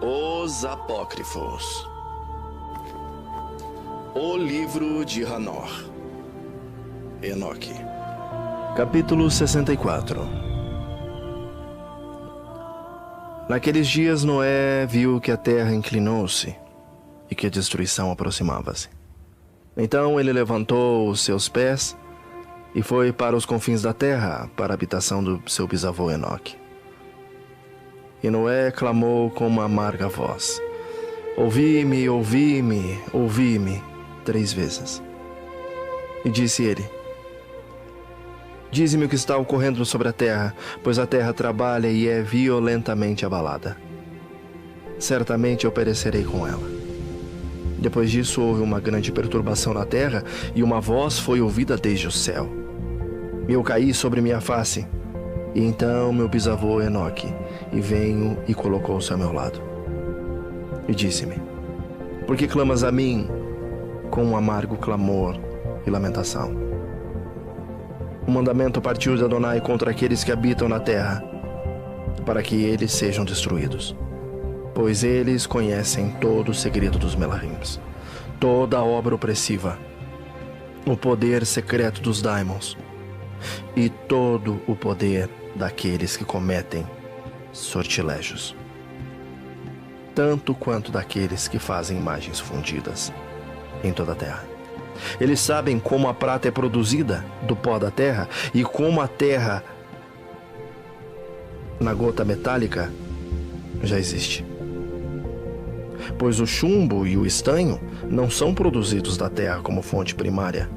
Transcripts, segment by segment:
Os Apócrifos. O livro de Hanor. Enoque. Capítulo 64. Naqueles dias Noé viu que a terra inclinou-se e que a destruição aproximava-se. Então ele levantou os seus pés e foi para os confins da terra, para a habitação do seu bisavô Enoque. E Noé clamou com uma amarga voz: Ouvi-me, ouvi-me, ouvi-me, 3 vezes. E disse ele: Dize-me o que está ocorrendo sobre a terra, pois a terra trabalha e é violentamente abalada. Certamente eu perecerei com ela. Depois disso houve uma grande perturbação na terra, e uma voz foi ouvida desde o céu. Eu caí sobre minha face, e então meu bisavô Enoque veio e colocou-se ao meu lado. E disse-me: Por que clamas a mim com um amargo clamor e lamentação? O mandamento partiu de Adonai contra aqueles que habitam na terra, para que eles sejam destruídos. Pois eles conhecem todo o segredo dos Melahims, toda a obra opressiva, o poder secreto dos daimons e todo o poder daqueles que cometem sortilégios, tanto quanto daqueles que fazem imagens fundidas em toda a terra. Eles sabem como a prata é produzida do pó da terra e como a terra, na gota metálica, já existe. Pois o chumbo e o estanho não são produzidos da terra como fonte primária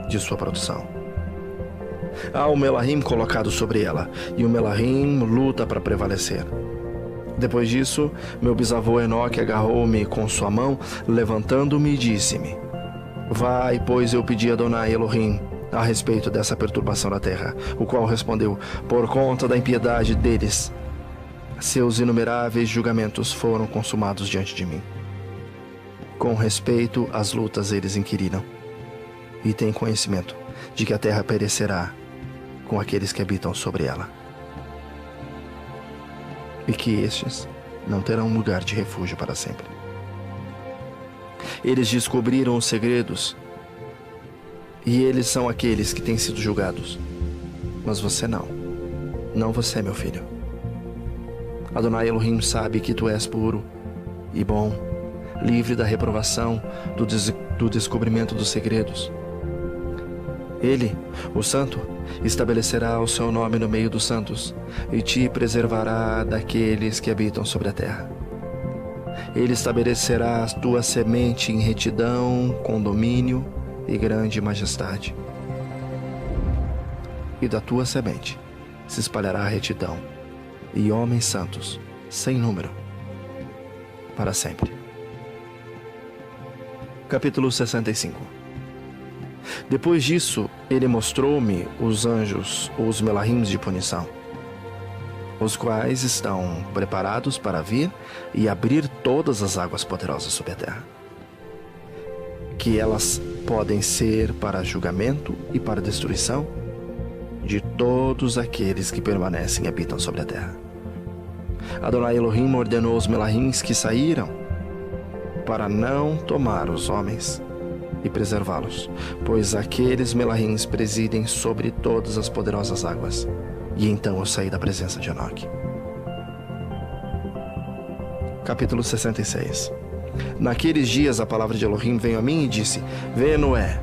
de sua produção. Há o Melahim colocado sobre ela, e o Melahim luta para prevalecer. Depois disso, meu bisavô Enoque agarrou-me com sua mão, levantando-me e disse-me: Vai, pois eu pedi a Adonai Elohim a respeito dessa perturbação da terra, o qual respondeu: Por conta da impiedade deles, seus inumeráveis julgamentos foram consumados diante de mim. Com respeito às lutas eles inquiriram, e têm conhecimento de que a terra perecerá com aqueles que habitam sobre ela, e que estes não terão lugar de refúgio para sempre. Eles descobriram os segredos, e eles são aqueles que têm sido julgados. Mas você não você, meu filho. Adonai Elohim sabe que tu és puro e bom, livre da reprovação, do descobrimento dos segredos. Ele, o Santo, estabelecerá o seu nome no meio dos santos e te preservará daqueles que habitam sobre a terra. Ele estabelecerá a tua semente em retidão, com domínio e grande majestade. E da tua semente se espalhará a retidão e homens santos, sem número, para sempre. Capítulo 65. Depois disso, ele mostrou-me os anjos, os Melahims de punição, os quais estão preparados para vir e abrir todas as águas poderosas sobre a terra, que elas podem ser para julgamento e para destruição de todos aqueles que permanecem e habitam sobre a terra. Adonai Elohim ordenou os Melahims que saíram para não tomar os homens e preservá-los, pois aqueles Melahims presidem sobre todas as poderosas águas. E então eu saí da presença de Enoque. Capítulo 66. Naqueles dias a palavra de Elohim veio a mim e disse: Vê, Noé,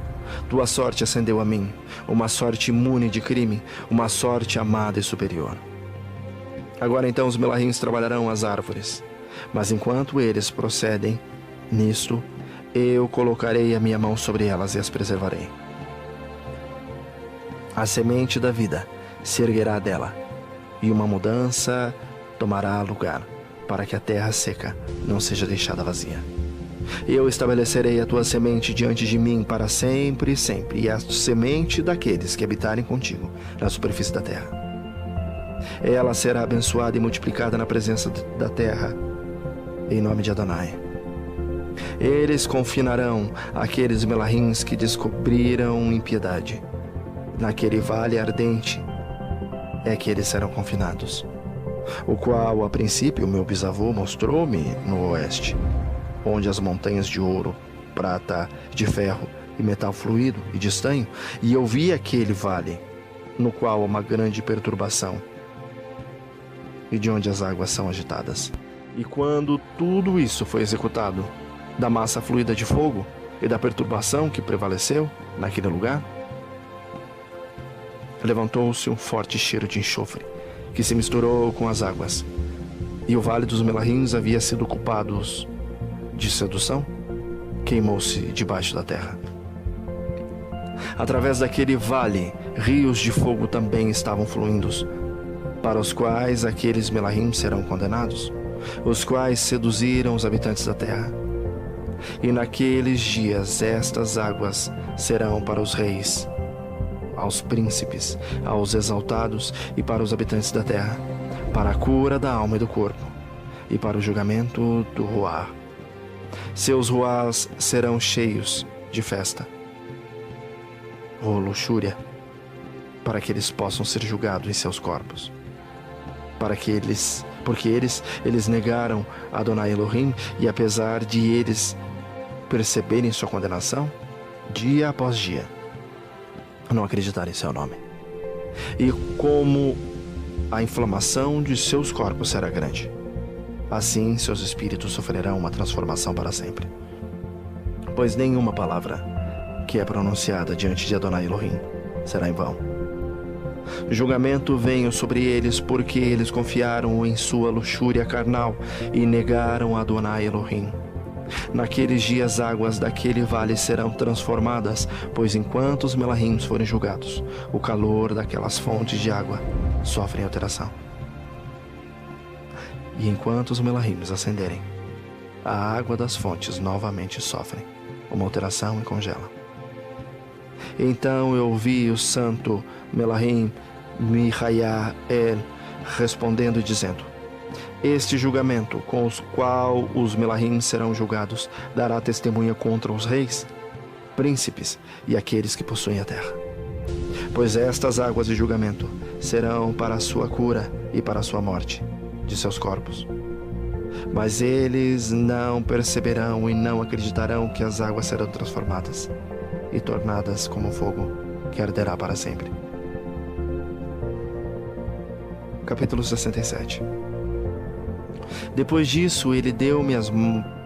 tua sorte ascendeu a mim, uma sorte imune de crime, uma sorte amada e superior. Agora então os Melahims trabalharão as árvores, mas enquanto eles procedem nisto, eu colocarei a minha mão sobre elas e as preservarei. A semente da vida se erguerá dela, e uma mudança tomará lugar, para que a terra seca não seja deixada vazia. Eu estabelecerei a tua semente diante de mim para sempre e sempre, e a semente daqueles que habitarem contigo na superfície da terra. Ela será abençoada e multiplicada na presença da terra, em nome de Adonai. Eles confinarão aqueles Melahims que descobriram impiedade. Naquele vale ardente é que eles serão confinados. o qual a princípio meu bisavô mostrou-me no oeste, onde as montanhas de ouro, prata, de ferro e metal fluido e de estanho, e eu vi aquele vale, no qual há uma grande perturbação, e de onde as águas são agitadas. E quando tudo isso foi executado, da massa fluida de fogo e da perturbação que prevaleceu naquele lugar, levantou-se um forte cheiro de enxofre, que se misturou com as águas, e o vale dos Melahins havia sido culpado de sedução, queimou-se debaixo da terra. Através daquele vale, rios de fogo também estavam fluindo, para os quais aqueles Melahim serão condenados, os quais seduziram os habitantes da terra. E naqueles dias estas águas serão para os reis, aos príncipes, aos exaltados e para os habitantes da terra, para a cura da alma e do corpo, e para o julgamento do Ruá. Seus Ruás serão cheios de festa ou luxúria, para que eles possam ser julgados em seus corpos. Porque eles negaram Adonai Elohim, e apesar de eles perceberem sua condenação, dia após dia, não acreditarem em seu nome. E como a inflamação de seus corpos será grande, assim seus espíritos sofrerão uma transformação para sempre. Pois nenhuma palavra que é pronunciada diante de Adonai Elohim será em vão. Julgamento venha sobre eles, porque eles confiaram em sua luxúria carnal e negaram Adonai Elohim. Naqueles dias, águas daquele vale serão transformadas, pois enquanto os Melahim forem julgados, o calor daquelas fontes de água sofre alteração. E enquanto os Melahim ascenderem, a água das fontes novamente sofre uma alteração e congela. Então eu ouvi o santo Melahim Mihayael respondendo e dizendo: este julgamento com o qual os Melahim serão julgados dará testemunha contra os reis, príncipes e aqueles que possuem a terra. Pois estas águas de julgamento serão para a sua cura e para a sua morte de seus corpos. Mas eles não perceberão e não acreditarão que as águas serão transformadas e tornadas como fogo que arderá para sempre. Capítulo 67. Depois disso, ele deu-me as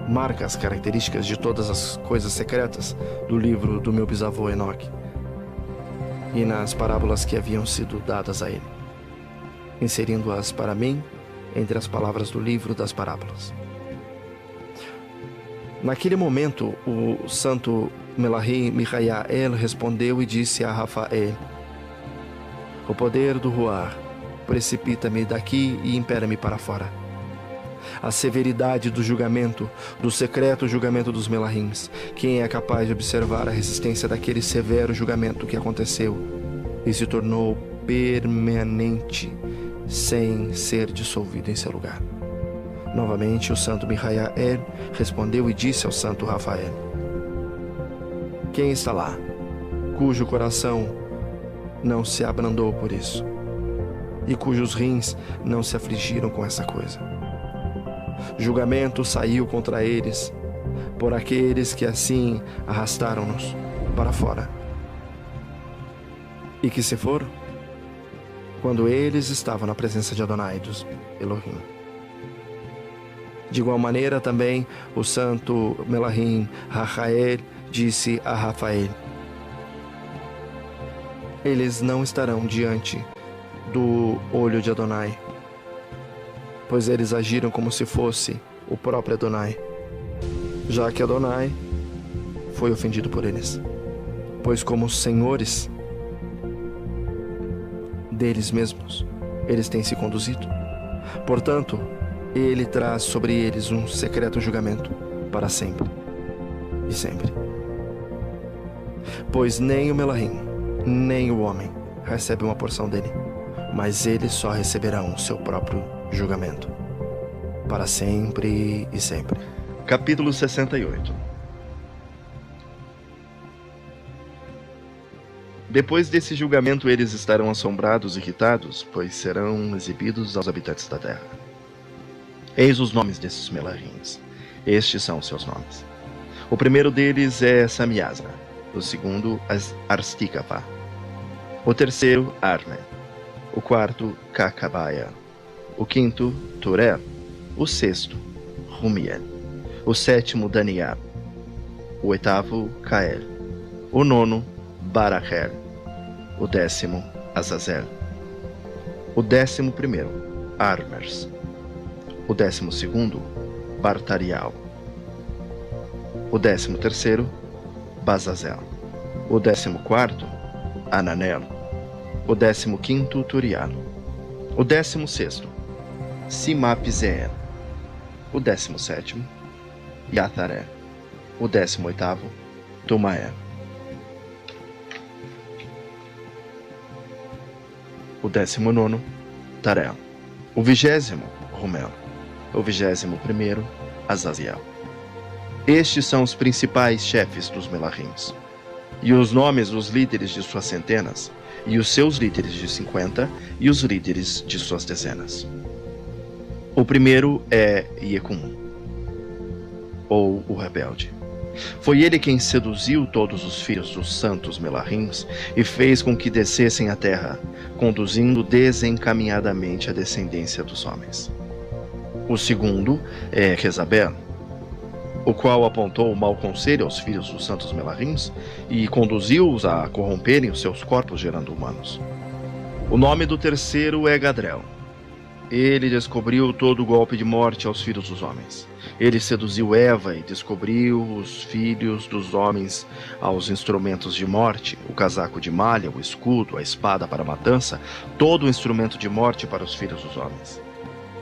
marcas características de todas as coisas secretas do livro do meu bisavô Enoque e nas parábolas que haviam sido dadas a ele, inserindo-as para mim entre as palavras do livro das parábolas. Naquele momento, o santo Melahim Mihayael respondeu e disse a Rafael: o poder do Ruar precipita-me daqui e impele-me para fora. A severidade do julgamento, do secreto julgamento dos Melahims. Quem é capaz de observar a resistência daquele severo julgamento que aconteceu e se tornou permanente, sem ser dissolvido em seu lugar? Novamente, o santo Mihayael respondeu e disse ao santo Rafael: quem está lá, cujo coração não se abrandou por isso, e cujos rins não se afligiram com essa coisa? Julgamento saiu contra eles, por aqueles que assim arrastaram-nos para fora, e que se foram quando eles estavam na presença de Adonai dos Elohim. De igual maneira também o santo Melahim Rafael disse a Rafael: eles não estarão diante do olho de Adonai, pois eles agiram como se fosse o próprio Adonai, já que Adonai foi ofendido por eles, pois como senhores deles mesmos, eles têm se conduzido. Portanto, ele traz sobre eles um secreto julgamento para sempre e sempre. Pois nem o Melahim, nem o homem recebe uma porção dele, mas eles só receberão o seu próprio julgamento para sempre e sempre. Capítulo 68. Depois desse julgamento, eles estarão assombrados e irritados, pois serão exibidos aos habitantes da terra. Eis os nomes desses Melahins. Estes são seus nomes. O primeiro deles é Samiasra. O segundo, Arstícapa. O terceiro, Armen. O quarto, Cacabaia. O quinto, Turel. O sexto, Rumiel. O sétimo, Daniel. O oitavo, Cael. O nono, Barachel. O décimo, Azazel. O 11º, Armers. O 12º, Bartarial. O 13º, Bazazel. O 14º, Ananel. O 15º, Turial. O 16º, Simapizeel. O 17º, Yatharel. O 18º, Tumael. O 19º, Tarel. O 20º, Rumel. O 21º, Azaziel. Estes são os principais chefes dos Melahins. E os nomes dos líderes de suas centenas, e os seus líderes de 50, e os líderes de suas dezenas. O primeiro é Yecum, ou o rebelde. Foi ele quem seduziu todos os filhos dos santos Melahins e fez com que descessem à terra, conduzindo desencaminhadamente a descendência dos homens. O segundo é Jezabel, o qual apontou o mau conselho aos filhos dos santos Melahins e conduziu-os a corromperem os seus corpos gerando humanos. O nome do terceiro é Gadrel. Ele descobriu todo o golpe de morte aos filhos dos homens. Ele seduziu Eva e descobriu os filhos dos homens aos instrumentos de morte, o casaco de malha, o escudo, a espada para a matança, todo o instrumento de morte para os filhos dos homens.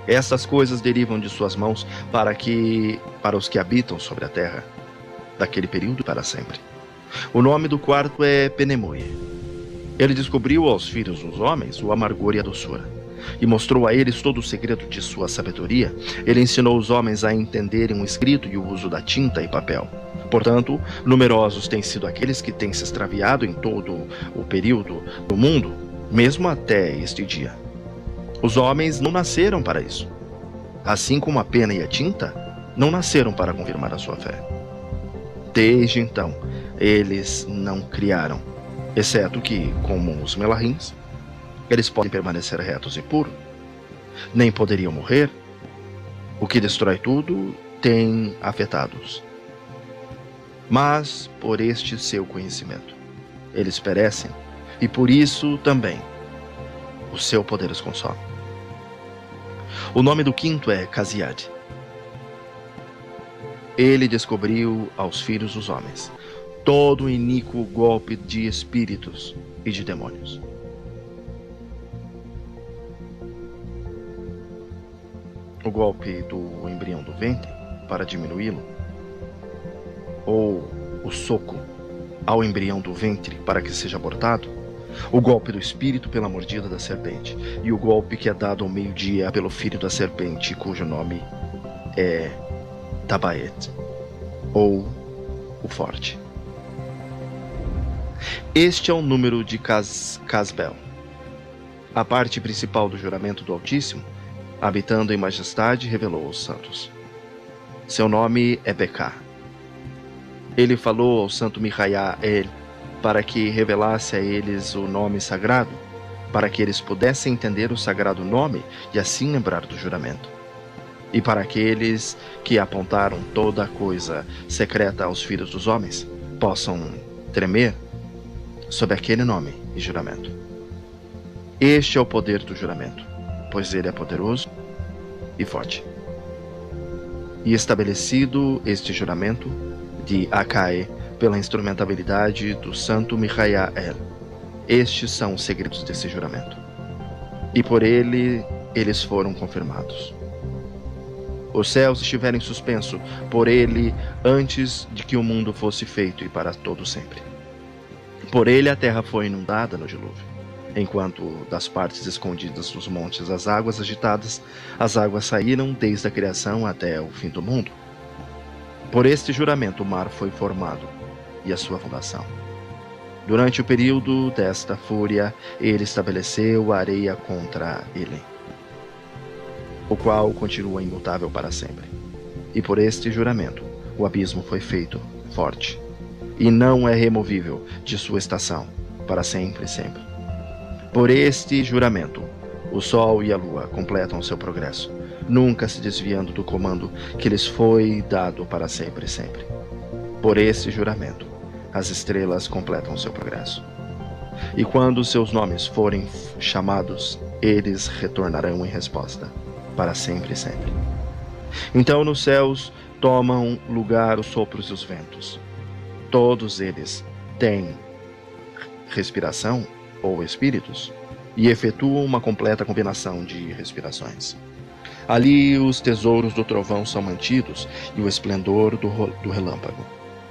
Essas coisas derivam de suas mãos para os que habitam sobre a terra, daquele período para sempre. O nome do quarto é Penemoe. Ele descobriu aos filhos dos homens o amargor e a doçura, e mostrou a eles todo o segredo de sua sabedoria. Ele ensinou os homens a entenderem o escrito e o uso da tinta e papel. Portanto, numerosos têm sido aqueles que têm se extraviado em todo o período do mundo, mesmo até este dia. Os homens não nasceram para isso, assim como a pena e a tinta não nasceram para confirmar a sua fé. Desde então, eles não criaram, exceto que, como os Melahins, eles podem permanecer retos e puros, nem poderiam morrer. O que destrói tudo tem afetados. Mas por este seu conhecimento, eles perecem, e por isso também o seu poder os consome. O nome do quinto é Casiad. Ele descobriu aos filhos dos homens todo o iníquo golpe de espíritos e de demônios. O golpe do embrião do ventre para diminuí-lo, ou o soco ao embrião do ventre para que seja abortado, o golpe do espírito pela mordida da serpente, e o golpe que é dado ao meio-dia pelo filho da serpente, cujo nome é Tabaet, ou o forte. Este é o número de Casbel, a parte principal do juramento do Altíssimo, habitando em majestade, revelou aos santos. Seu nome é Becá. Ele falou ao santo Mihael para que revelasse a eles o nome sagrado, para que eles pudessem entender o sagrado nome e assim lembrar do juramento. E para aqueles que apontaram toda a coisa secreta aos filhos dos homens possam tremer sob aquele nome e juramento. Este é o poder do juramento, pois ele é poderoso e forte. E estabelecido este juramento de Acae pela instrumentabilidade do santo Mihael. Estes são os segredos desse juramento. E por ele, eles foram confirmados. Os céus estiveram em suspenso por ele antes de que o mundo fosse feito e para todo sempre. Por ele a terra foi inundada no dilúvio, enquanto das partes escondidas dos montes as águas agitadas, as águas saíram desde a criação até o fim do mundo. Por este juramento o mar foi formado e a sua fundação. Durante o período desta fúria, ele estabeleceu a areia contra ele, o qual continua imutável para sempre. E por este juramento, o abismo foi feito forte, e não é removível de sua estação, para sempre e sempre. Por este juramento, o sol e a lua completam seu progresso, nunca se desviando do comando que lhes foi dado para sempre e sempre. Por este juramento, as estrelas completam seu progresso. E quando seus nomes forem chamados, eles retornarão em resposta, para sempre e sempre. Então nos céus tomam lugar os sopros e os ventos. Todos eles têm respiração ou espíritos e efetuam uma completa combinação de respirações. Ali os tesouros do trovão são mantidos e o esplendor do relâmpago.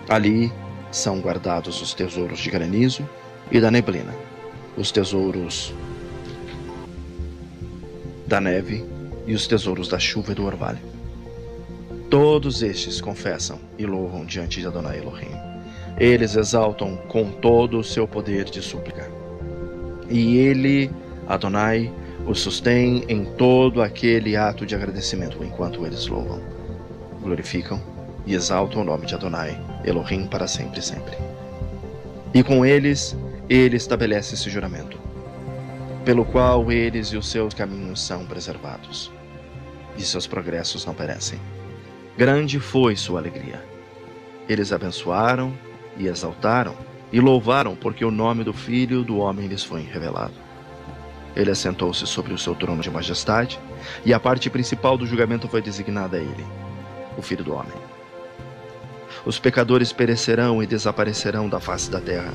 Ali são guardados os tesouros de granizo e da neblina, os tesouros da neve e os tesouros da chuva e do orvalho. Todos estes confessam e louvam diante de Adonai Elohim. Eles exaltam com todo o seu poder de súplica. E ele, Adonai, os sustém em todo aquele ato de agradecimento enquanto eles louvam, glorificam e exaltam o nome de Adonai Elohim para sempre e sempre. E com eles, ele estabelece esse juramento, pelo qual eles e os seus caminhos são preservados, e seus progressos não perecem. Grande foi sua alegria. Eles abençoaram e exaltaram e louvaram, porque o nome do Filho do Homem lhes foi revelado. Ele assentou-se sobre o seu trono de majestade, e a parte principal do julgamento foi designada a ele, o Filho do Homem. Os pecadores perecerão e desaparecerão da face da terra,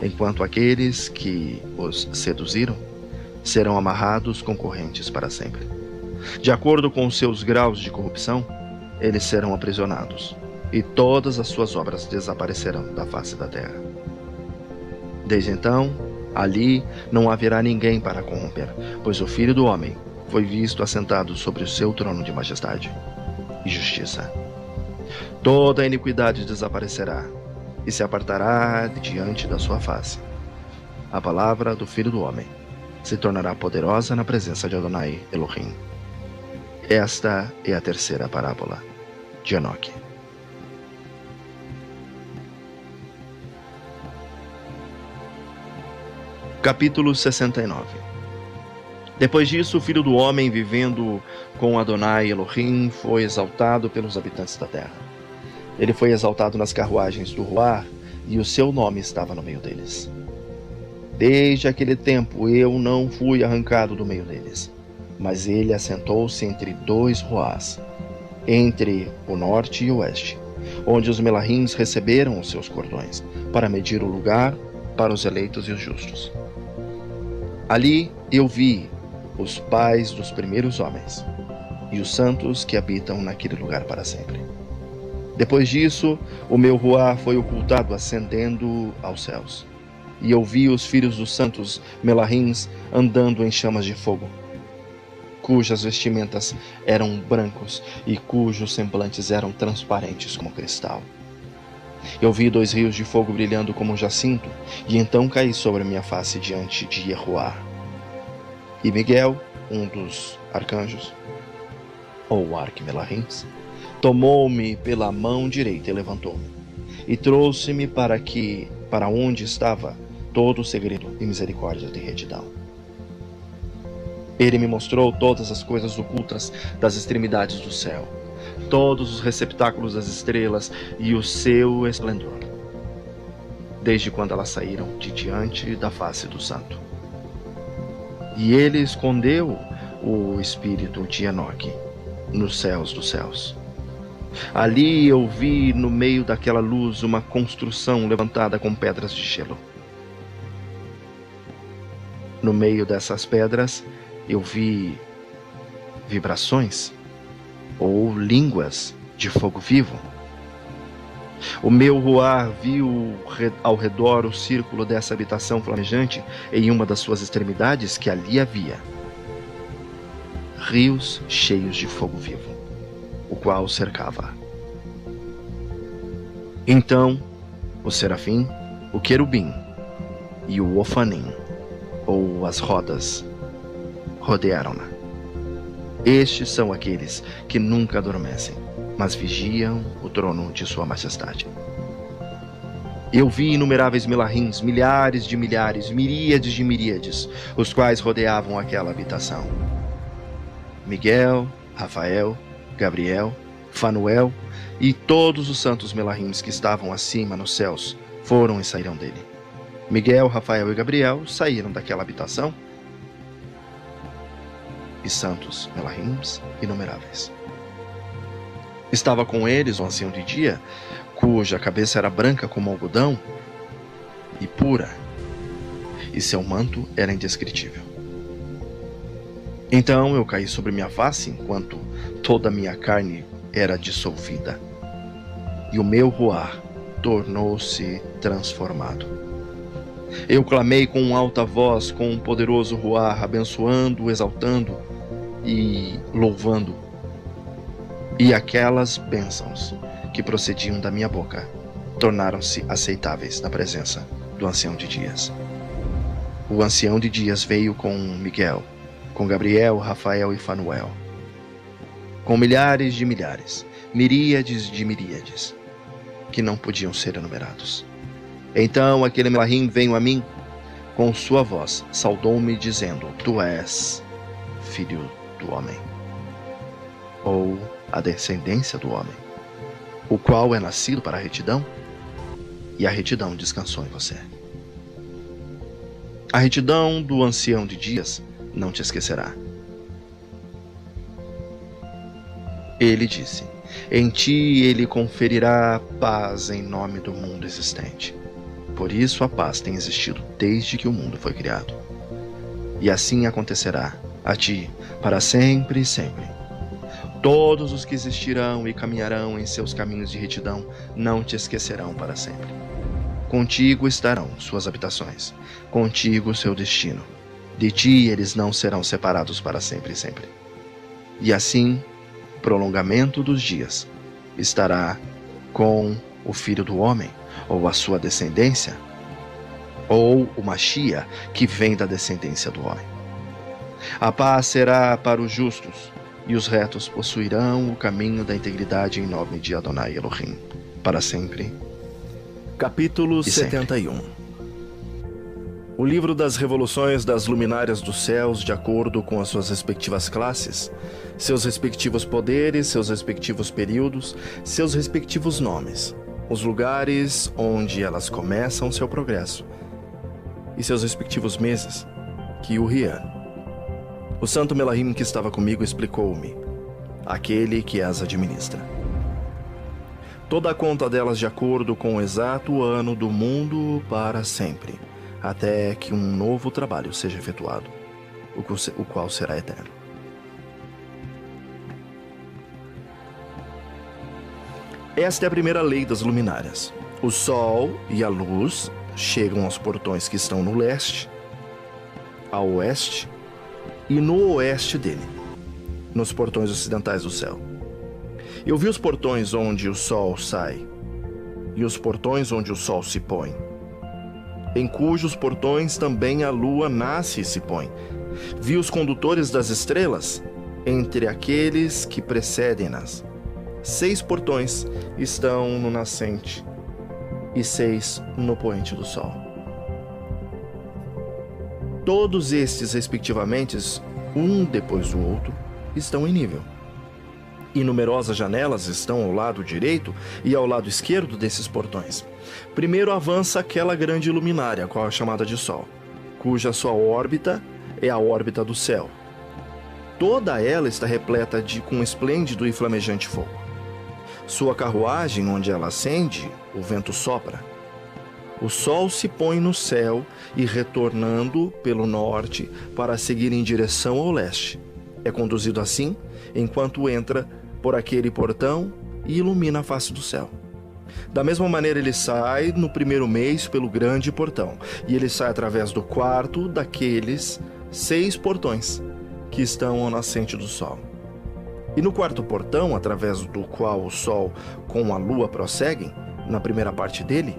enquanto aqueles que os seduziram serão amarrados com correntes para sempre. De acordo com os seus graus de corrupção, eles serão aprisionados, e todas as suas obras desaparecerão da face da terra. Desde então, ali não haverá ninguém para corromper, pois o Filho do Homem foi visto assentado sobre o seu trono de majestade e justiça. Toda a iniquidade desaparecerá e se apartará diante da sua face. A palavra do Filho do Homem se tornará poderosa na presença de Adonai Elohim. Esta é a terceira parábola de Enoque. Capítulo 69. Depois disso, o Filho do Homem, vivendo com Adonai Elohim, foi exaltado pelos habitantes da terra. Ele foi exaltado nas carruagens do Ruar, e o seu nome estava no meio deles. Desde aquele tempo eu não fui arrancado do meio deles, mas ele assentou-se entre dois Ruás, entre o norte e o oeste, onde os Melahims receberam os seus cordões, para medir o lugar para os eleitos e os justos. Ali eu vi os pais dos primeiros homens, e os santos que habitam naquele lugar para sempre. Depois disso, o meu Ruá foi ocultado ascendendo aos céus, e eu vi os filhos dos santos Melahims andando em chamas de fogo, cujas vestimentas eram brancos e cujos semblantes eram transparentes como cristal. Eu vi 2 rios de fogo brilhando como um jacinto, e então caí sobre a minha face diante de Yehoá. E Miguel, um dos arcanjos, ou Arquimelahims, tomou-me pela mão direita e levantou-me, e trouxe-me para onde estava todo o segredo e misericórdia de retidão. Ele me mostrou todas as coisas ocultas das extremidades do céu, todos os receptáculos das estrelas e o seu esplendor, desde quando elas saíram de diante da face do santo. E ele escondeu o espírito de Enoque nos céus dos céus. Ali eu vi no meio daquela luz uma construção levantada com pedras de gelo. No meio dessas pedras eu vi vibrações ou línguas de fogo vivo. O meu Ruá viu ao redor o círculo dessa habitação flamejante, em uma das suas extremidades que ali havia rios cheios de fogo vivo, o qual cercava. Então o serafim, o querubim, e o Ofanim, ou as rodas, rodearam-na. Estes são aqueles que nunca adormecem, mas vigiam o trono de sua majestade. Eu vi inumeráveis melahins, milhares de milhares, miríades de miríades, os quais rodeavam aquela habitação. Miguel, Rafael, Gabriel, Fanuel e todos os santos melahims que estavam acima nos céus foram e saíram dele. Miguel, Rafael e Gabriel saíram daquela habitação, e santos melahims inumeráveis. Estava com eles o ancião de dia, cuja cabeça era branca como algodão e pura, e seu manto era indescritível. Então eu caí sobre minha face, enquanto toda a minha carne era dissolvida, e o meu ruar tornou-se transformado. Eu clamei com alta voz, com um poderoso ruar, abençoando, exaltando e louvando. E aquelas bênçãos que procediam da minha boca tornaram-se aceitáveis na presença do ancião de dias. O ancião de dias veio com Miguel, com Gabriel, Rafael e Fanuel, com milhares de milhares, miríades de miríades, que não podiam ser enumerados. Então aquele melahim veio a mim, com sua voz, saudou-me dizendo: Tu és filho do homem, ou a descendência do homem, o qual é nascido para a retidão, e a retidão descansou em você. A retidão do ancião de dias não te esquecerá. Ele disse: Em ti ele conferirá paz em nome do mundo existente. Por isso a paz tem existido desde que o mundo foi criado. E assim acontecerá a ti para sempre e sempre. Todos os que existirão e caminharão em seus caminhos de retidão não te esquecerão para sempre. Contigo estarão suas habitações, contigo seu destino. De ti eles não serão separados para sempre e sempre. E assim, prolongamento dos dias estará com o Filho do Homem, ou a sua descendência, ou o Machia, que vem da descendência do homem. A paz será para os justos, e os retos possuirão o caminho da integridade em nome de Adonai Elohim, para sempre. Capítulo E sempre. 71. O livro das revoluções das luminárias dos céus, de acordo com as suas respectivas classes, seus respectivos poderes, seus respectivos períodos, seus respectivos nomes, os lugares onde elas começam seu progresso, e seus respectivos meses, que o Rian. O santo melahim que estava comigo explicou-me, aquele que as administra. Toda a conta delas de acordo com o exato ano do mundo para sempre, até que um novo trabalho seja efetuado, o qual será eterno. Esta é a primeira lei das luminárias. O sol e a luz chegam aos portões que estão no leste, a oeste e no oeste dele, nos portões ocidentais do céu. Eu vi os portões onde o sol sai e os portões onde o sol se põe, em cujos portões também a lua nasce e se põe. Vi os condutores das estrelas entre aqueles que precedem-nas. 6 portões estão no nascente e 6 no poente do sol. Todos estes, respectivamente, um depois do outro, estão em nível. E numerosas janelas estão ao lado direito e ao lado esquerdo desses portões. Primeiro avança aquela grande luminária, qual é chamada de Sol, cuja sua órbita é a órbita do céu. Toda ela está repleta com esplêndido e flamejante fogo. Sua carruagem, onde ela acende, o vento sopra. O sol se põe no céu e, retornando pelo norte para seguir em direção ao leste, é conduzido assim enquanto entra por aquele portão e ilumina a face do céu. Da mesma maneira ele sai no primeiro mês pelo grande portão, e ele sai através do quarto daqueles 6 portões que estão ao nascente do sol. E no quarto portão, através do qual o sol com a lua prosseguem, na primeira parte dele,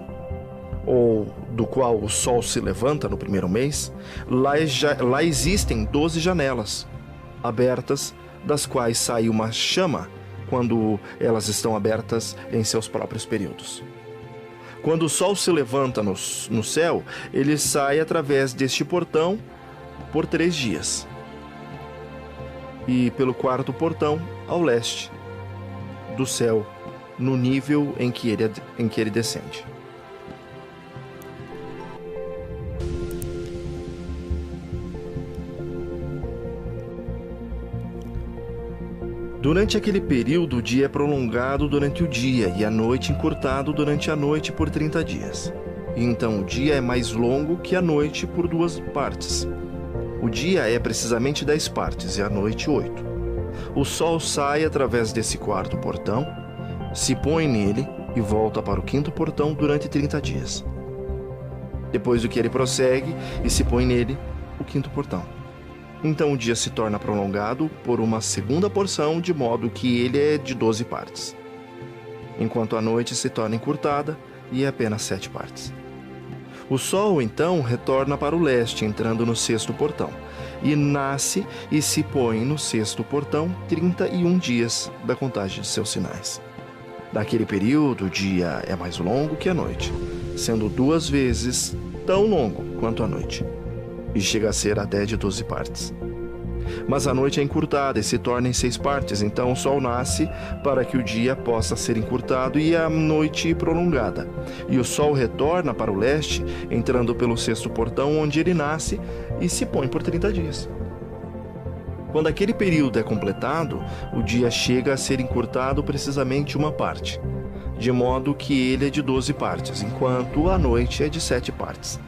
ou do qual o sol se levanta no primeiro mês, lá existem 12 janelas abertas, das quais sai uma chama quando elas estão abertas em seus próprios períodos. Quando o sol se levanta no céu, ele sai através deste portão por 3 dias. E pelo 4º portão ao leste do céu, no nível em que ele descende. Durante aquele período, o dia é prolongado durante o dia e a noite encurtado durante a noite por 30 dias. E então o dia é mais longo que a noite por 2 partes. O dia é precisamente 10 partes e a noite 8. O sol sai através desse 4º portão, se põe nele e volta para o 5º portão durante 30 dias. Depois do que ele prossegue e se põe nele o 5º portão. Então o dia se torna prolongado por uma segunda porção, de modo que ele é de 12 partes. Enquanto a noite se torna encurtada e é apenas 7 partes. O sol, então, retorna para o leste, entrando no 6º portão, e nasce e se põe no 6º portão 31 dias da contagem de seus sinais. Naquele período, o dia é mais longo que a noite, sendo 2 vezes tão longo quanto a noite, e chega a ser até de 12 partes. Mas a noite é encurtada e se torna em 6 partes, então o sol nasce para que o dia possa ser encurtado e a noite prolongada. E o sol retorna para o leste, entrando pelo 6º portão, onde ele nasce e se põe por 30 dias. Quando aquele período é completado, o dia chega a ser encurtado precisamente 1 parte, de modo que ele é de 12 partes, enquanto a noite é de 7 partes.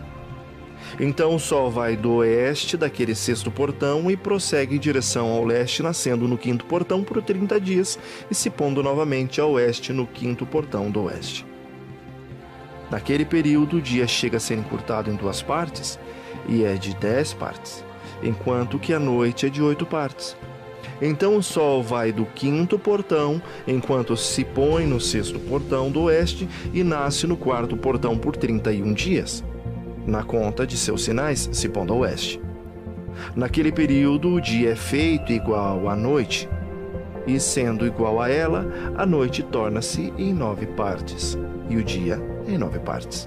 Então o sol vai do oeste daquele 6º portão e prossegue em direção ao leste, nascendo no 5º portão por 30 dias e se pondo novamente a oeste no 5º portão do oeste. Naquele período, o dia chega a ser encurtado em 2 partes e é de 10 partes, enquanto que a noite é de 8 partes. Então o sol vai do 5º portão, enquanto se põe no 6º portão do oeste e nasce no 4º portão por 31 dias. Na conta de seus sinais, se pondo a oeste. Naquele período, o dia é feito igual à noite, e sendo igual a ela, a noite torna-se em 9 partes, e o dia em 9 partes.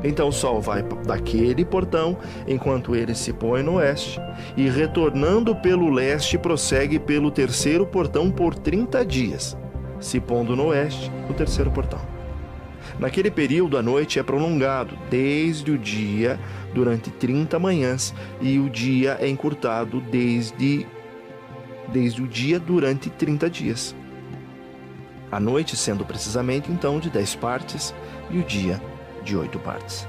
Então o sol vai daquele portão, enquanto ele se põe no oeste, e retornando pelo leste, prossegue pelo 3º portão por 30 dias, se pondo no oeste, no 3º portão. Naquele período, a noite é prolongado desde o dia durante 30 manhãs e o dia é encurtado desde o dia durante 30 dias. A noite sendo precisamente, então, de 10 partes e o dia de 8 partes.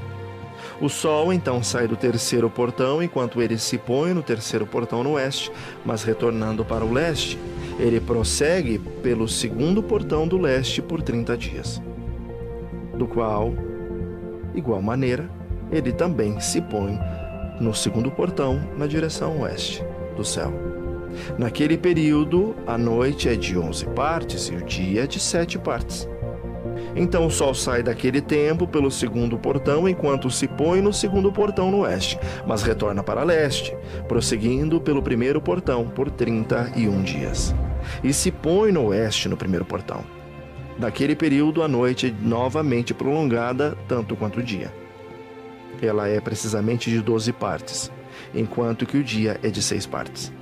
O sol, então, sai do 3º portão enquanto ele se põe no 3º portão no oeste, mas retornando para o leste, ele prossegue pelo 2º portão do leste por 30 dias. Do qual, igual maneira, ele também se põe no 2º portão na direção oeste do céu. Naquele período, a noite é de 11 partes e o dia de 7 partes. Então o sol sai daquele tempo pelo 2º portão, enquanto se põe no 2º portão no oeste, mas retorna para leste, prosseguindo pelo 1º portão por 31 dias. E se põe no oeste no 1º portão. Naquele período, a noite é novamente prolongada, tanto quanto o dia. Ela é precisamente de 12 partes, enquanto que o dia é de 6 partes.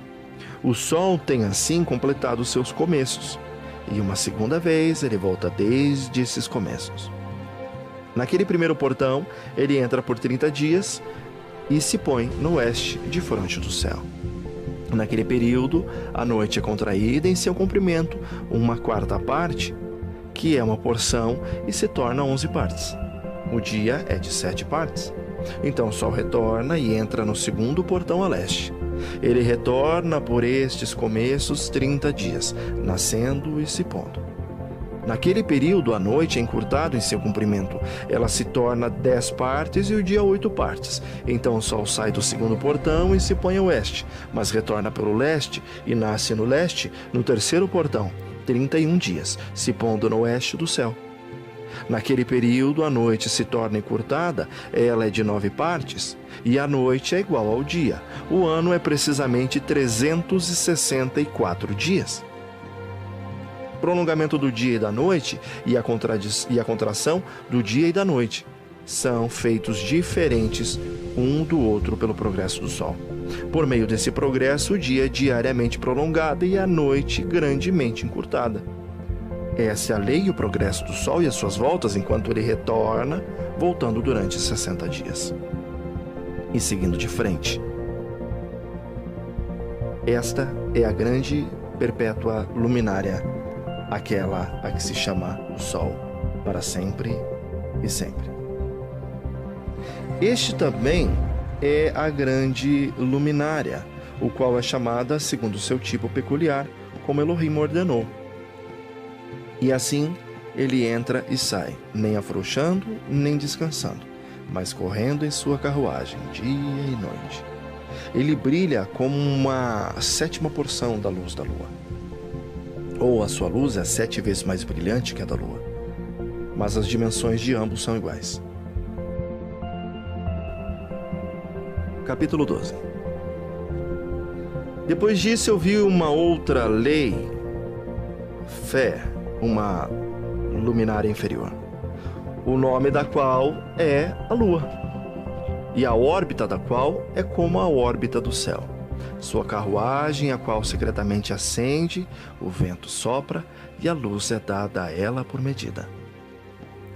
O sol tem assim completado seus começos, e uma segunda vez ele volta desde esses começos. Naquele 1º portão, ele entra por 30 dias e se põe no oeste, defronte do céu. Naquele período, a noite é contraída em seu comprimento, 1/4 parte, que é uma porção, e se torna 11 partes. O dia é de 7 partes. Então o sol retorna e entra no 2º portão a leste. Ele retorna por estes começos 30 dias, nascendo e se pondo. Naquele período, a noite é encurtada em seu comprimento. Ela se torna 10 partes e o dia 8 partes. Então o sol sai do 2º portão e se põe a oeste, mas retorna pelo leste e nasce no leste, no 3º portão, 31 dias, se pondo no oeste do céu. Naquele período, a noite se torna encurtada, ela é de 9 partes, e a noite é igual ao dia. O ano é precisamente 364 dias. Prolongamento do dia e da noite e a contração do dia e da noite são feitos diferentes um do outro pelo progresso do Sol. Por meio desse progresso, o dia é diariamente prolongado e a noite grandemente encurtada. Essa é a lei e o progresso do Sol e as suas voltas enquanto ele retorna, voltando durante 60 dias. E seguindo de frente. Esta é a grande perpétua luminária, aquela a que se chama o Sol, para sempre e sempre. Este também é a grande luminária, o qual é chamada segundo seu tipo peculiar, como Elohim ordenou. E assim ele entra e sai, nem afrouxando, nem descansando, mas correndo em sua carruagem, dia e noite. Ele brilha como uma 7ª porção da luz da lua. Ou a sua luz é 7 vezes mais brilhante que a da lua, mas as dimensões de ambos são iguais. Capítulo 12. Depois disso eu vi uma outra lei, fé, uma luminária inferior, o nome da qual é a Lua, e a órbita da qual é como a órbita do céu. Sua carruagem, a qual secretamente acende, o vento sopra e a luz é dada a ela por medida.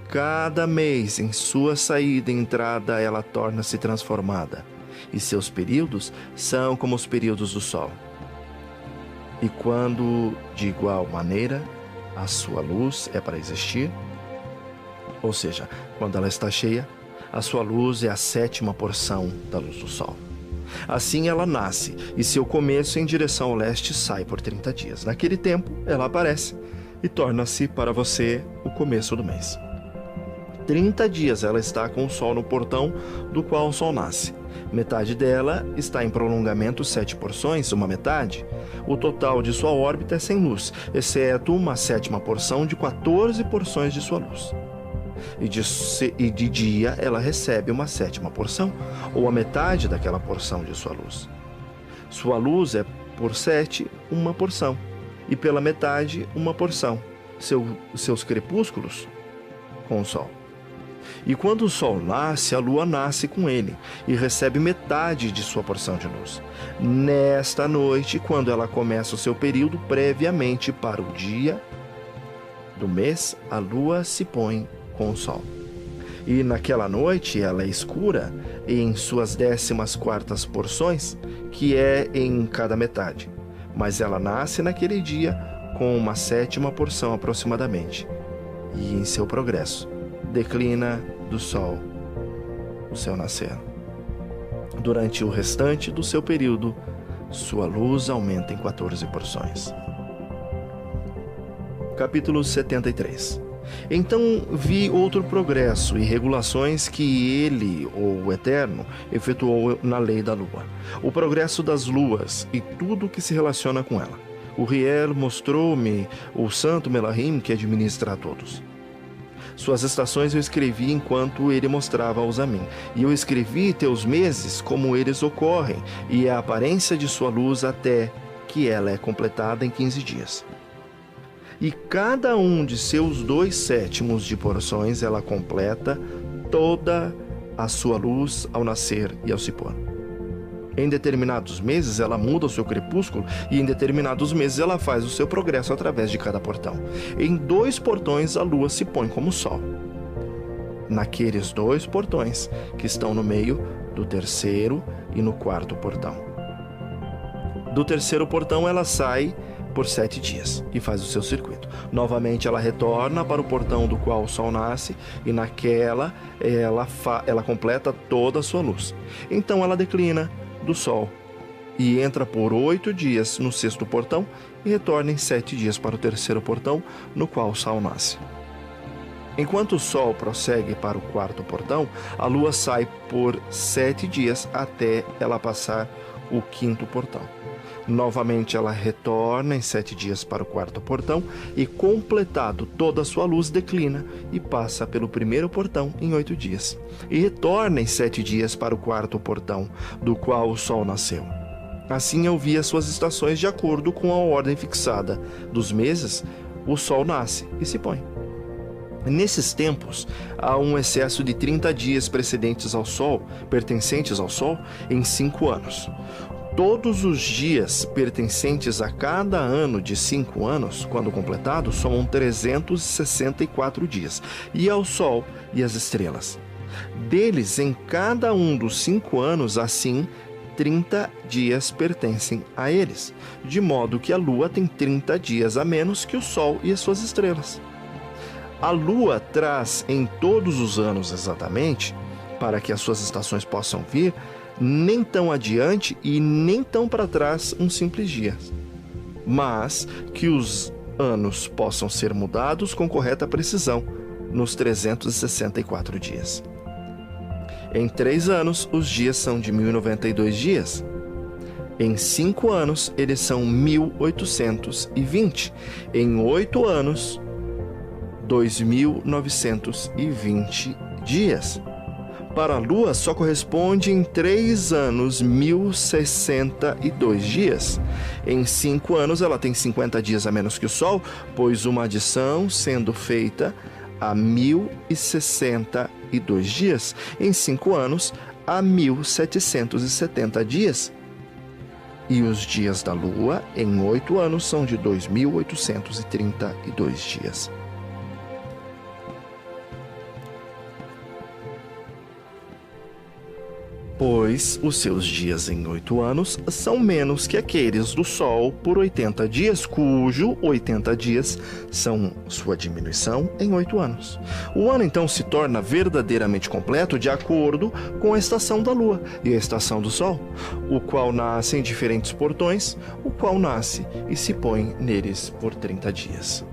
Cada mês, em sua saída e entrada, ela torna-se transformada, e seus períodos são como os períodos do Sol. E quando, de igual maneira, a sua luz é para existir, ou seja, quando ela está cheia, a sua luz é a 7ª porção da luz do Sol. Assim ela nasce, e seu começo em direção ao leste sai por 30 dias. Naquele tempo, ela aparece e torna-se para você o começo do mês. 30 dias ela está com o Sol no portão do qual o Sol nasce. Metade dela está em prolongamento 7 porções, uma metade. O total de sua órbita é sem luz, exceto uma 7ª porção de 14 porções de sua luz. E de dia ela recebe uma 7ª porção, ou a metade daquela porção de sua luz. Sua luz é por 7, uma porção, e pela metade, uma porção. Seus crepúsculos com o Sol. E quando o Sol nasce, a Lua nasce com ele e recebe metade de sua porção de luz. Nesta noite, quando ela começa o seu período, previamente para o dia do mês, a Lua se põe com o Sol. E naquela noite ela é escura em suas 14ª porções, que é em cada metade. Mas ela nasce naquele dia com uma 7ª porção aproximadamente. E em seu progresso, declina do Sol o seu nascer. Durante o restante do seu período, sua luz aumenta em 14 porções. Capítulo 73. Então vi outro progresso e regulações que ele, ou o Eterno, efetuou na lei da Lua. O progresso das luas e tudo o que se relaciona com ela. O Riel mostrou-me o santo Melahim que administra a todos. Suas estações eu escrevi enquanto ele mostrava-os a mim. E eu escrevi teus meses como eles ocorrem, e a aparência de sua luz até que ela é completada em 15 dias. E cada um de seus 2/7 de porções ela completa toda a sua luz ao nascer e ao se pôr. Em determinados meses ela muda o seu crepúsculo e em determinados meses ela faz o seu progresso através de cada portão. Em 2 portões a lua se põe como o sol. Naqueles 2 portões que estão no meio do 3º e no 4º portão. Do 3º portão ela sai por 7 dias e faz o seu circuito. Novamente ela retorna para o portão do qual o sol nasce e naquela ela completa toda a sua luz. Então ela declina do sol e entra por 8 dias no 6º portão e retorna em 7 dias para o 3º portão no qual o sol nasce. Enquanto o sol prossegue para o 4º portão, a lua sai por 7 dias até ela passar o 5º portão. Novamente ela retorna em 7 dias para o quarto portão e, completado toda a sua luz, declina e passa pelo primeiro portão em 8 dias. E retorna em 7 dias para o quarto portão, do qual o sol nasceu. Assim eu vi as suas estações de acordo com a ordem fixada. Dos meses, o sol nasce e se põe. Nesses tempos, há um excesso de 30 dias pertencentes ao sol, em 5 anos. Todos os dias pertencentes a cada ano de 5 anos, quando completados, somam 364 dias, e ao Sol e às estrelas. Deles, em cada um dos 5 anos, assim, 30 dias pertencem a eles, de modo que a Lua tem 30 dias a menos que o Sol e as suas estrelas. A Lua traz em todos os anos exatamente, para que as suas estações possam vir, nem tão adiante e nem tão para trás um simples dia, mas que os anos possam ser mudados com correta precisão nos 364 dias. Em 3 anos, os dias são de 1092 dias. Em 5 anos, eles são 1820. Em 8 anos, 2920 dias. Para a Lua, só corresponde em 3 anos 1062 dias. Em 5 anos, ela tem 50 dias a menos que o Sol, pois uma adição sendo feita a 1062 dias. Em 5 anos, há 1770 dias. E os dias da Lua, em 8 anos, são de 2832 dias. Pois os seus dias em 8 anos são menos que aqueles do Sol por 80 dias, cujo 80 dias são sua diminuição em 8 anos. O ano então se torna verdadeiramente completo de acordo com a estação da Lua e a estação do Sol, o qual nasce em diferentes portões, o qual nasce e se põe neles por 30 dias.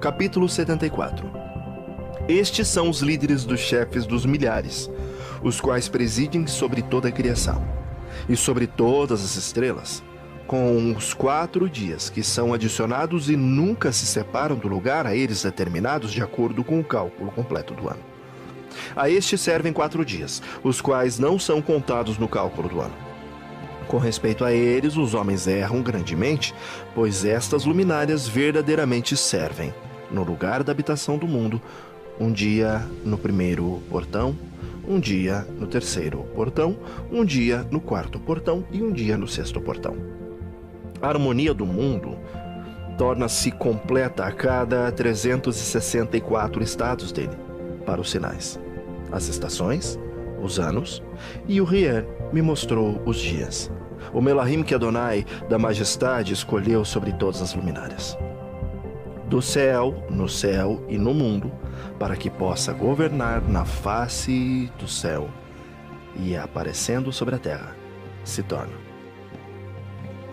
Capítulo 74. Estes são os líderes dos chefes dos milhares, os quais presidem sobre toda a criação, e sobre todas as estrelas, com os 4 dias que são adicionados e nunca se separam do lugar a eles determinados de acordo com o cálculo completo do ano. A estes servem 4 dias, os quais não são contados no cálculo do ano. Com respeito a eles, os homens erram grandemente, pois estas luminárias verdadeiramente servem, no lugar da habitação do mundo, um dia no primeiro portão, um dia no terceiro portão, um dia no quarto portão e um dia no sexto portão. A harmonia do mundo torna-se completa a cada 364 estados dele, para os sinais, as estações, os anos, e o Rier me mostrou os dias. O Melahim que Adonai da Majestade escolheu sobre todas as luminárias. Do céu, no céu e no mundo, para que possa governar na face do céu e aparecendo sobre a terra, se torna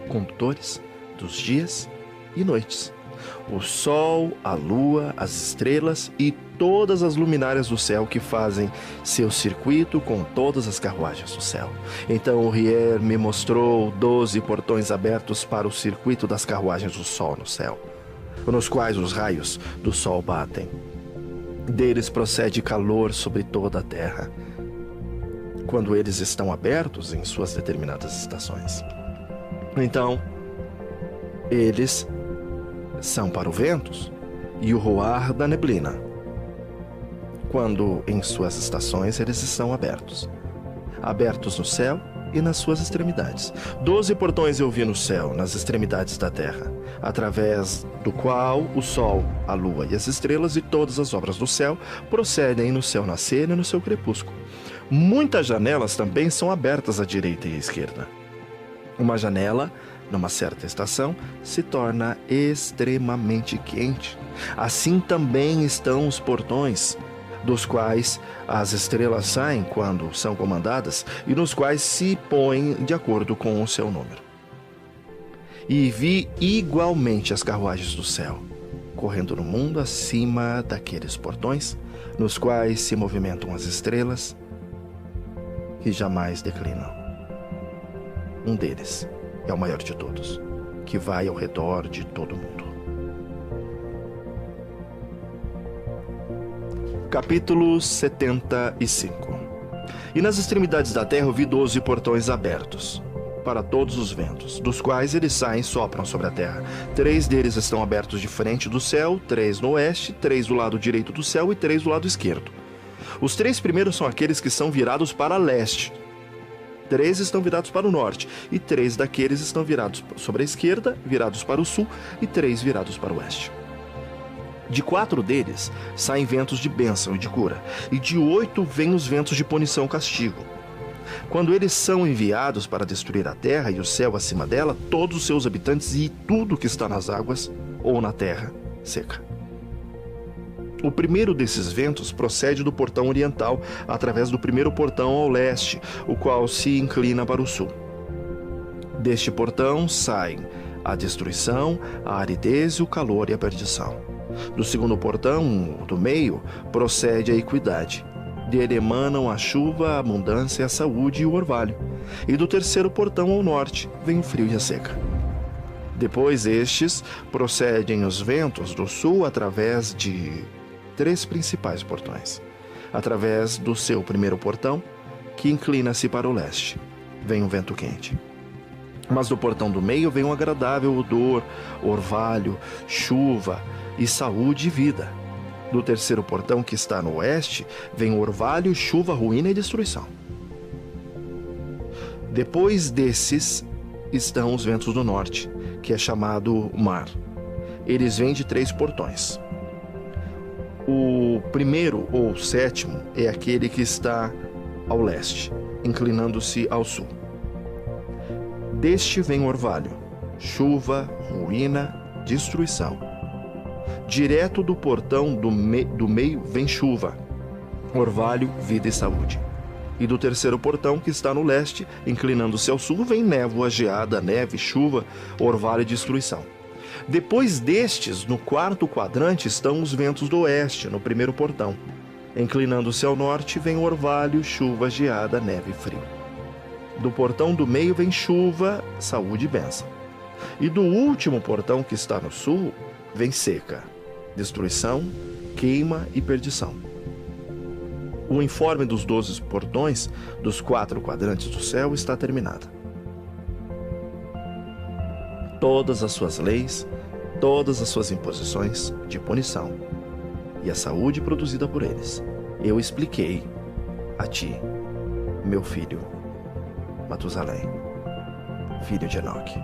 condutores dos dias e noites, o sol, a lua, as estrelas e todas as luminárias do céu que fazem seu circuito com todas as carruagens do céu. Então o Rier me mostrou 12 portões abertos para o circuito das carruagens do sol no céu, nos quais os raios do sol batem. Deles procede calor sobre toda a terra, quando eles estão abertos em suas determinadas estações. Então, eles são para o ventos e o roar da neblina, quando em suas estações eles estão abertos no céu e nas suas extremidades. 12 portões eu vi no céu, nas extremidades da terra, através do qual o sol, a lua e as estrelas e todas as obras do céu procedem no seu nascer e no seu crepúsculo. Muitas janelas também são abertas à direita e à esquerda. Uma janela, numa certa estação, se torna extremamente quente. Assim também estão os portões, dos quais as estrelas saem quando são comandadas e nos quais se põem de acordo com o seu número. E vi igualmente as carruagens do céu, correndo no mundo acima daqueles portões, nos quais se movimentam as estrelas que jamais declinam. Um deles é o maior de todos, que vai ao redor de todo mundo. Capítulo 75. E nas extremidades da terra eu vi 12 portões abertos, para todos os ventos, dos quais eles saem e sopram sobre a terra. 3 deles estão abertos de frente do céu, 3 no oeste, 3 do lado direito do céu e 3 do lado esquerdo. Os 3 primeiros são aqueles que são virados para leste, 3 estão virados para o norte, e 3 daqueles estão virados sobre a esquerda, virados para o sul, e 3 virados para o oeste. De 4 deles saem ventos de bênção e de cura, e de 8 vêm os ventos de punição e castigo. Quando eles são enviados para destruir a terra e o céu acima dela, todos os seus habitantes e tudo que está nas águas ou na terra seca. O primeiro desses ventos procede do portão oriental, através do primeiro portão ao leste, o qual se inclina para o sul. Deste portão saem a destruição, a aridez, o calor e a perdição. Do segundo portão, do meio, procede a equidade. Dele emanam a chuva, a abundância, a saúde e o orvalho. E do terceiro portão ao norte, vem o frio e a seca. Depois estes, procedem os ventos do sul através de 3 principais portões. Através do seu primeiro portão, que inclina-se para o leste, vem um vento quente. Mas do portão do meio vem um agradável odor, orvalho, chuva e saúde e vida. Do terceiro portão, que está no oeste, vem orvalho, chuva, ruína e destruição. Depois desses estão os ventos do norte, que é chamado mar. Eles vêm de 3 portões. O primeiro ou sétimo é aquele que está ao leste, inclinando-se ao sul. Deste vem orvalho, chuva, ruína, destruição. Direto do portão do meio vem chuva, orvalho, vida e saúde. E do terceiro portão, que está no leste, inclinando-se ao sul, vem névoa, geada, neve, chuva, orvalho e destruição. Depois destes, no quarto quadrante, estão os ventos do oeste, no primeiro portão. Inclinando-se ao norte, vem orvalho, chuva, geada, neve e frio. Do portão do meio vem chuva, saúde e bênção. E do último portão, que está no sul, vem seca, destruição, queima e perdição. O informe dos 12 portões dos 4 quadrantes do céu está terminado. Todas as suas leis, todas as suas imposições de punição e a saúde produzida por eles, eu expliquei a ti, meu filho Matusalém, filho de Enoque.